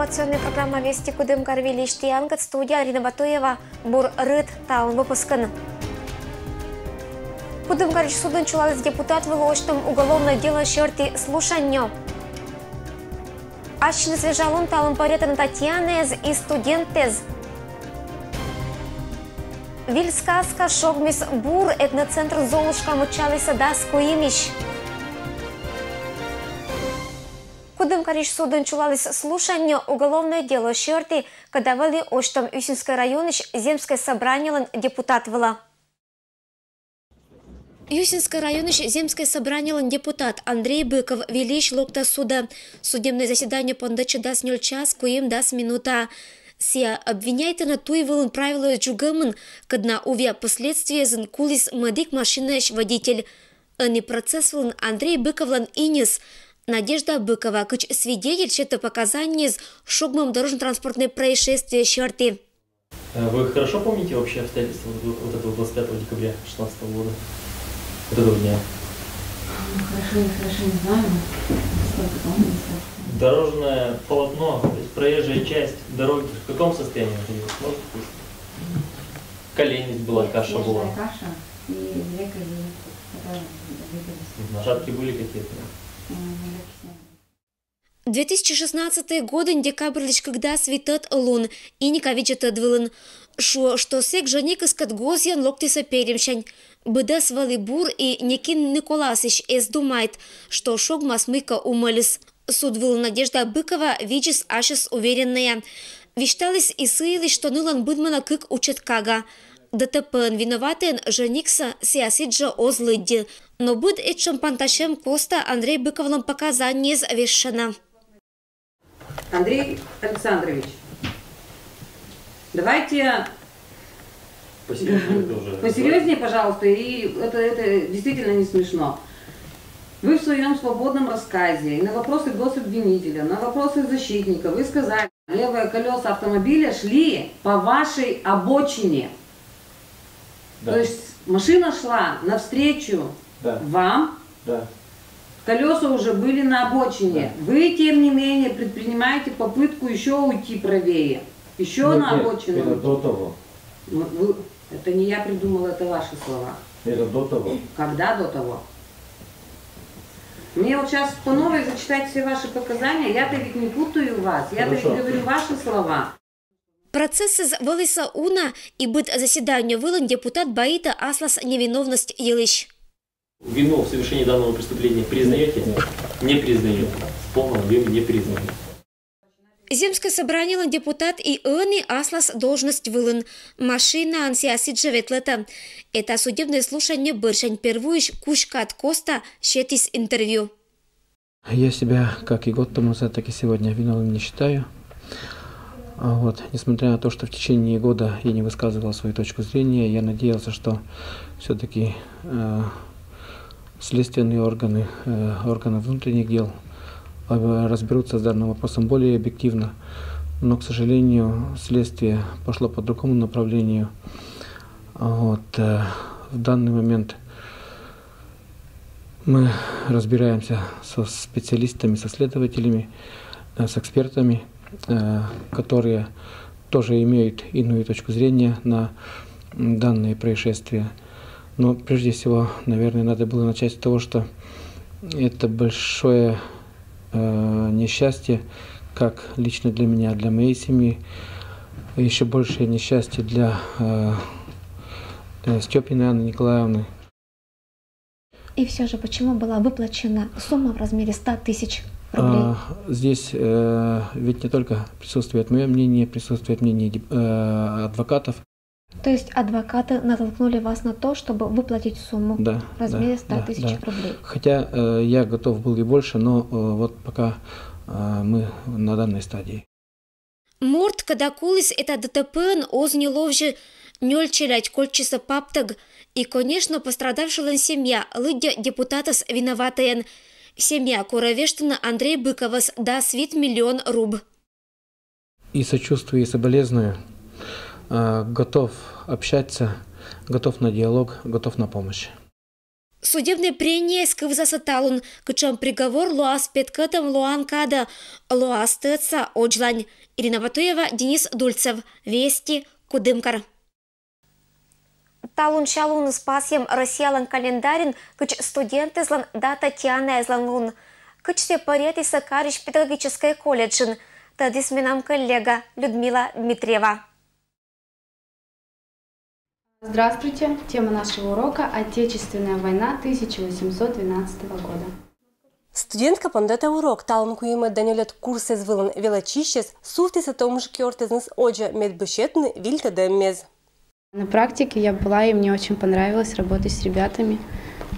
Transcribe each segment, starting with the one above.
информационная программа «Вести Кудым Карвили Штиангат», студия Арина Батуева, Бур Рыд, Таун выпускан. Кудым Карвич суден чулалец депутат вылоштом уголовное дело шерти слушанье. Ащины свежалун талун поретан Татьянез и студентез. Вильсказка шогмис Бур этноцентр Золушка мучалися даску имищ. Кудым Карвич суден чулалец слушанье уголовное дело шерти, когда вели оштом Юсинской районыш земское собрание депутат вела. Юсинский район земское собрание депутат Андрей Быков велиш локта суда. Судебное заседание пондача даст 0 час, коим даст минута. Сия обвиняйте на туй вылын правила джугамын, когда увя последствия зан кулис мадик машинаш водитель. Они процесс вылын Андрей Быковлан инес. Надежда Быкова, кыч свидетель, что показания с шогмом дорожно-транспортное происшествие шарты. Вы хорошо помните вообще обстоятельства вот этого 25 декабря 2016 года? Вот этого дня? Хорошо не знаю. Дорожное полотно, то есть проезжая часть дороги в каком состоянии находилась? Можете пусть? Колейность была, каша была. Каша и две колеи, которые двигались. Нажатки были какие-то? 2016 год, декабрь, когда светет лун, и никавичет отвылын. Что сек женик искат гозьян локтиса перемщань. Быдас валибур и Никин Николасыч думает, что шогма смыка умылись. Суд выл Надежда Быкова, виджис ашес уверенная. Виштались и сыйлись, что нылан быдмана кык учет кага. ДТП виноватен женикса сиасиджа озлыдди. Но быд этшим панташем Коста Андрей Быковлам показания завешена. Андрей Александрович, давайте посерьезнее, пожалуйста, и это действительно не смешно. Вы в своем свободном рассказе и на вопросы гособвинителя, на вопросы защитника, вы сказали, левые колеса автомобиля шли по вашей обочине. Да. То есть машина шла навстречу вам, колеса уже были на обочине. Да. Вы, тем не менее, предпринимаете попытку еще уйти правее, еще на обочину. Это до того. Это не я придумала, это ваши слова. Это до того. Когда до того? Мне вот сейчас по новой зачитать все ваши показания, я-то ведь не путаю вас, я-то ведь говорю ваши слова. Процесс из Валиса Уна и быт заседания вылын депутат Баита Аслас невиновность елыш. Вину в совершении данного преступления признаете? Нет. Не признаете. В полном объеме не признаете. Земское собрание депутат и они Аслас должность вылын. Машина ансиасиджа ветлета. Это судебное слушание быршань первуешь кушка от Коста щетис интервью. Я себя, как и год тому назад, так и сегодня виновным не считаю. Несмотря на то, что в течение года я не высказывал свою точку зрения, я надеялся, что все-таки следственные органы, органы внутренних дел разберутся с данным вопросом более объективно. Но, к сожалению, следствие пошло по другому направлению. В данный момент мы разбираемся со специалистами, со следователями, с экспертами, которые тоже имеют иную точку зрения на данные происшествия. Но прежде всего, наверное, надо было начать с того, что это большое несчастье, как лично для меня, для моей семьи, еще большее несчастье для Степиной Анны Николаевны. И все же, почему была выплачена сумма в размере 100 тысяч рублей? Здесь ведь не только присутствует мое мнение, присутствует мнение адвокатов. То есть адвокаты натолкнули вас на то, чтобы выплатить сумму в размере 100 тысяч рублей? Хотя я готов был и больше, но вот пока мы на данной стадии. Морд, когда кулис это ДТП, озняло вже 0,4 кольчиса паптаг. И, конечно, пострадавшая семья, лыдя депутатас виноватаен. Семья Куравештина Андрей Быковас даст вид 1 миллион руб. И сочувствую, и соболезную. Готов общаться, готов на диалог, готов на помощь. Судебное прение сквзаса талун, кычам приговор луас петкатам луан када, луас тыца оджлань. Ирина Батуева, Денис Дульцев. Вести, Кудымкар. Талун шалун спасьем Россиялан календарин, кыч студенты злан дата Тиана злан лун. Кыч се парет и сакарищ педагогической колледжин. Тады с минам коллега Людмила Дмитриева. Здравствуйте! Тема нашего урока – Отечественная война 1812 года. Студентка пандата урок талон куима данюлет курсы звылан велочищес суфтиса томушки ортезнес оджа медбышетны вильта деммез. На практике я была, и мне очень понравилось работать с ребятами,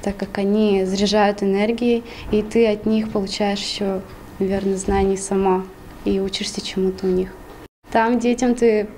так как они заряжают энергией, и ты от них получаешь еще, наверное, знаний сама и учишься чему-то у них. Там детям ты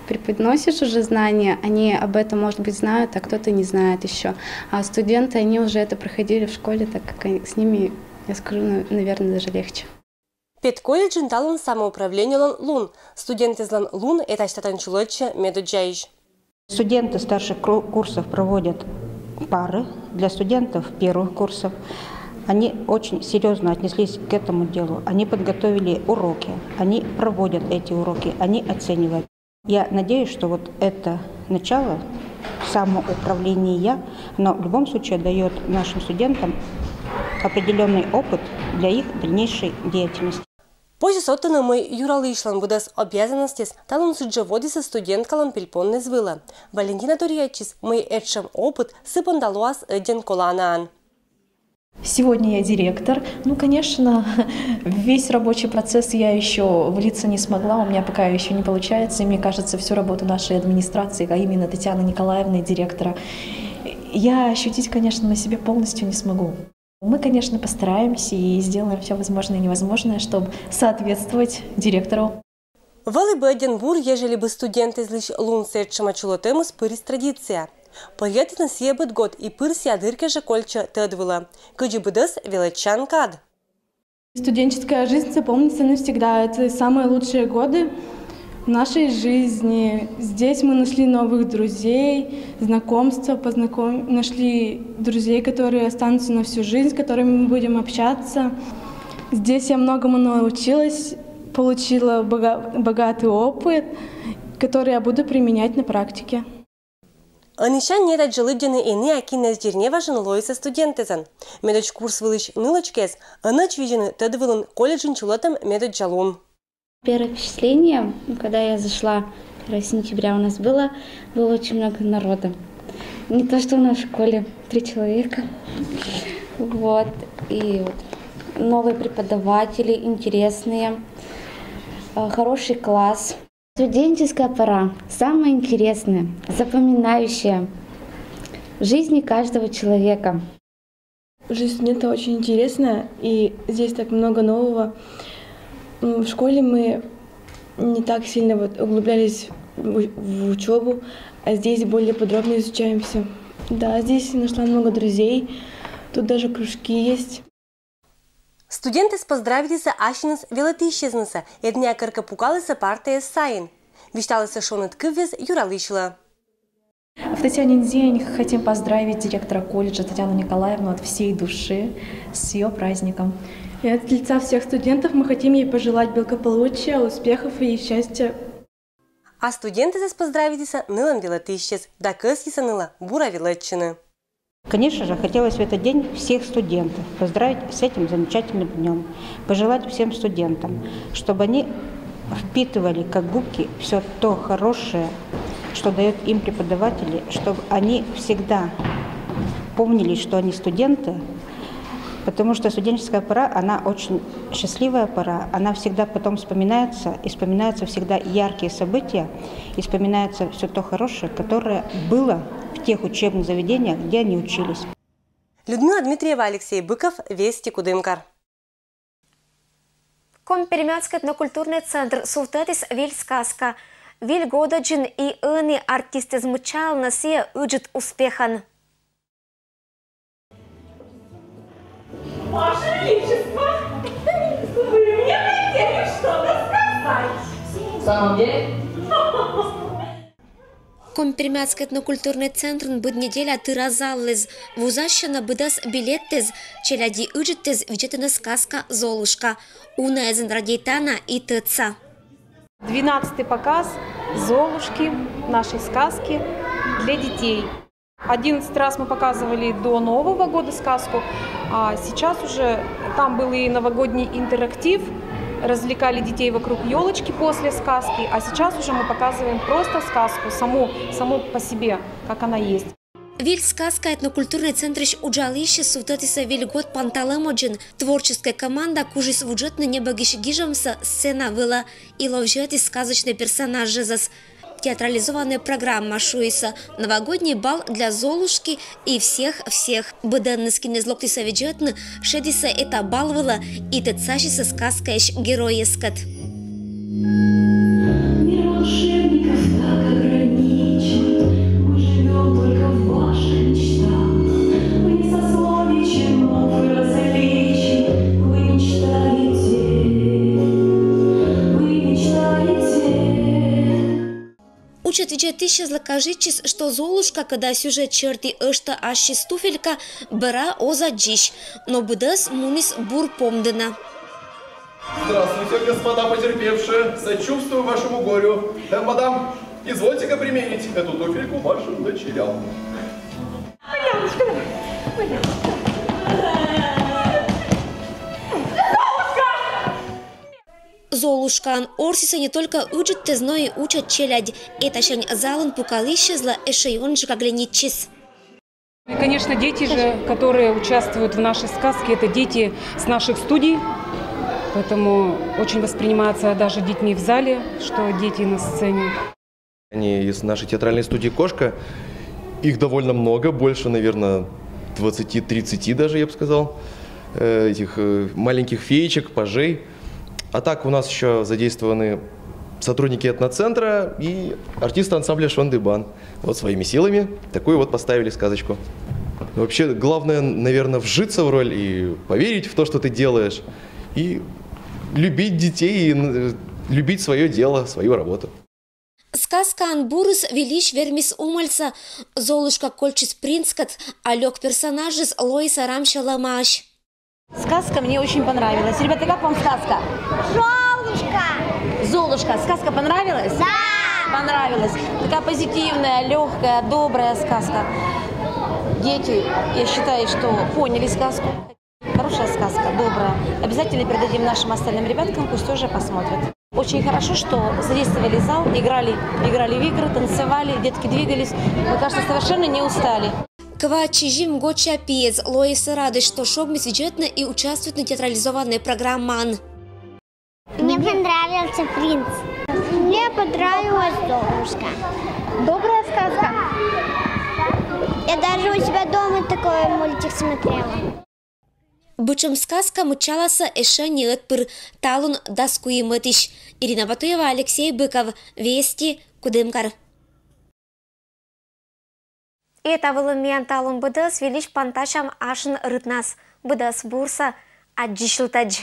преподносишь уже знания, они об этом, может быть, знают, а кто-то не знает еще. А студенты, они уже это проходили в школе, так как с ними, я скажу, наверное, даже легче. Пет колледжин талон самоуправление лун. Студенты злан лун это штатанчулоча медоджаиш. Студенты старших курсов проводят пары для студентов первых курсов. Они очень серьезно отнеслись к этому делу. Они подготовили уроки, они проводят эти уроки, они оценивают. Я надеюсь, что вот это начало самоуправления, но в любом случае дает нашим студентам определенный опыт для их дальнейшей деятельности. Позже сотана мы юралишлан будас обязанности талон суджаводиса студенткалан пильпонны звыла. Валентина Турьячис мы этшем опыт сыпандалуас эден коланаан. Сегодня я директор. Ну, конечно, весь рабочий процесс я еще влиться не смогла, у меня пока еще не получается. И мне кажется, всю работу нашей администрации, а именно Татьяны Николаевны, директора, я ощутить, конечно, на себе полностью не смогу. Мы, конечно, постараемся и сделаем все возможное и невозможное, чтобы соответствовать директору. Вали бы один бур, ежели бы студенты лишь лун сетшема чулотему спырис традиция. Поедет на съебет год и пырси адырка же кольча тедвила. Кыджи быдас величан кад. Студенческая жизнь запомнится навсегда. Это самые лучшие годы в нашей жизни. Здесь мы нашли новых друзей, знакомства, нашли друзей, которые останутся на всю жизнь, с которыми мы будем общаться. Здесь я многому научилась, получила богатый опыт, который я буду применять на практике. Анишан не дать желыдины и не акинес дерне важен лоиса студентезан. Медоч курс вылыч нылочкес, а ночь виден тедвилан колледжин чулотом медоч жалун. Первое впечатление, когда я зашла 1 сентября, у нас было очень много народа. Не то, что у нас в школе 3 человека. Вот. И новые преподаватели, интересные, хороший класс. Студенческая пора самая интересная, запоминающая в жизни каждого человека. Жизнь студента очень интересная, и здесь так много нового. В школе мы не так сильно углублялись в учебу, а здесь более подробно изучаемся. Да, здесь нашла много друзей, тут даже кружки есть. Студенты поздравилися ашинес велотищезнеса, едня каркапукалися партия сайен. Вещалися шонет кывез юралишила. В Татьянин день хотим поздравить директора колледжа Татьяну Николаевну от всей души с ее праздником. И от лица всех студентов мы хотим ей пожелать благополучия, успехов и счастья. А студенты поздравилися нылан велотищес, да кыскиса ныла бура велетчины. Конечно же, хотелось в этот день всех студентов поздравить с этим замечательным днем, пожелать всем студентам, чтобы они впитывали как губки все то хорошее, что дают им преподаватели, чтобы они всегда помнили, что они студенты, потому что студенческая пора, она очень счастливая пора, она всегда потом вспоминается, и вспоминаются всегда яркие события, и вспоминается все то хорошее, которое было в тех учебных заведениях, где они учились. Людмила Дмитриева, Алексей Быков, Вести, Кудымкар. Компермятский этнокультурный центр Султатис Виль сказка. Виль годаджин и ины артисты змучал на сие уджит успехан. Ваше Величество, вы мне хотели что-то сказать. В самом деле? Компермятский этнокультурный центр будет неделя тыразаллез. Вузащина быдас билеттез, челяди ыджеттез вичетена сказка «Золушка». Уна эзен радиетана и тыца. 12-й показ «Золушки», нашей сказки для детей. 11 раз мы показывали до Нового года сказку, а сейчас уже там был и новогодний интерактив, развлекали детей вокруг елочки после сказки, а сейчас уже мы показываем просто сказку, саму по себе, как она есть. Виль сказка этнокультурный центр уджалище сутатиса вильгот панталемоджин. Творческая команда кужис вуджетна небогишгижамса сцена вела и ловжет из сказочный персонаж жезас. Театрализованная программа шуиса, новогодний бал для Золушки и всех. Быданныски незлоктиса виджетны, шедиса это бал вела и тецащиса сказка ещ героескат. Мир волшебников так ограничен, мы живем только в ваших мечтах. Вы не сословие чинов и различий, вы мечтаете. Учат виджетище злакажичис, что Золушка, когда сюжет черти ышта аши стуфелька, бера оза джищ, но быдас мунис бур помдена. Здравствуйте, господа потерпевшие. Сочувствую вашему горю. Мадам, извольте-ка примерить эту туфельку вашим дочерям. Пожалуйста, пожалуйста. Золушкан Орсиса не только учат, но и учат челядь. Это шань залан пукалищезла эшейонжика глянитчис. И, конечно, дети же, которые участвуют в нашей сказке, это дети с наших студий. Поэтому очень воспринимается даже детьми в зале, что дети на сцене. Они из нашей театральной студии «Кошка». Их довольно много, больше, наверное, 20-30 даже, я бы сказал, этих маленьких феечек, пажей. А так у нас еще задействованы сотрудники этноцентра и артисты ансамбля «Швандыбан». Вот своими силами такую вот поставили сказочку. Вообще, главное, наверное, вжиться в роль и поверить в то, что ты делаешь, и любить детей, и любить свое дело, свою работу. Сказка Анбурус велиш вермис умальца, Золушка кольчис принцкат, алёк персонажис Лоиса Рамша Ламаш. Сказка мне очень понравилась. Ребята, как вам сказка? Золушка! Золушка. Сказка понравилась? Да! Понравилась. Такая позитивная, легкая, добрая сказка. Дети, я считаю, что поняли сказку. Хорошая сказка, добрая. Обязательно передадим нашим остальным ребяткам, пусть тоже посмотрят. Очень хорошо, что задействовали зал, играли в игры, танцевали, детки двигались. Мне кажется, совершенно не устали. Квачижим гоча пиец, Лоиса радость, что шогмис виджетно и участвует на театрализованной программе. Мне понравился принц. Мне понравилась Золушка. Добрая сказка. Я даже у себя дома такой мультик смотрела. Бычем сказка мчалася эше нет пыр, талун даскуи мытыш. Ирина Батуева, Алексей Быков, Вести, Кудымкар. Это был мен талун быдас, велиш панташам ашын рытнас. Быдас бурса, аджишлтадж.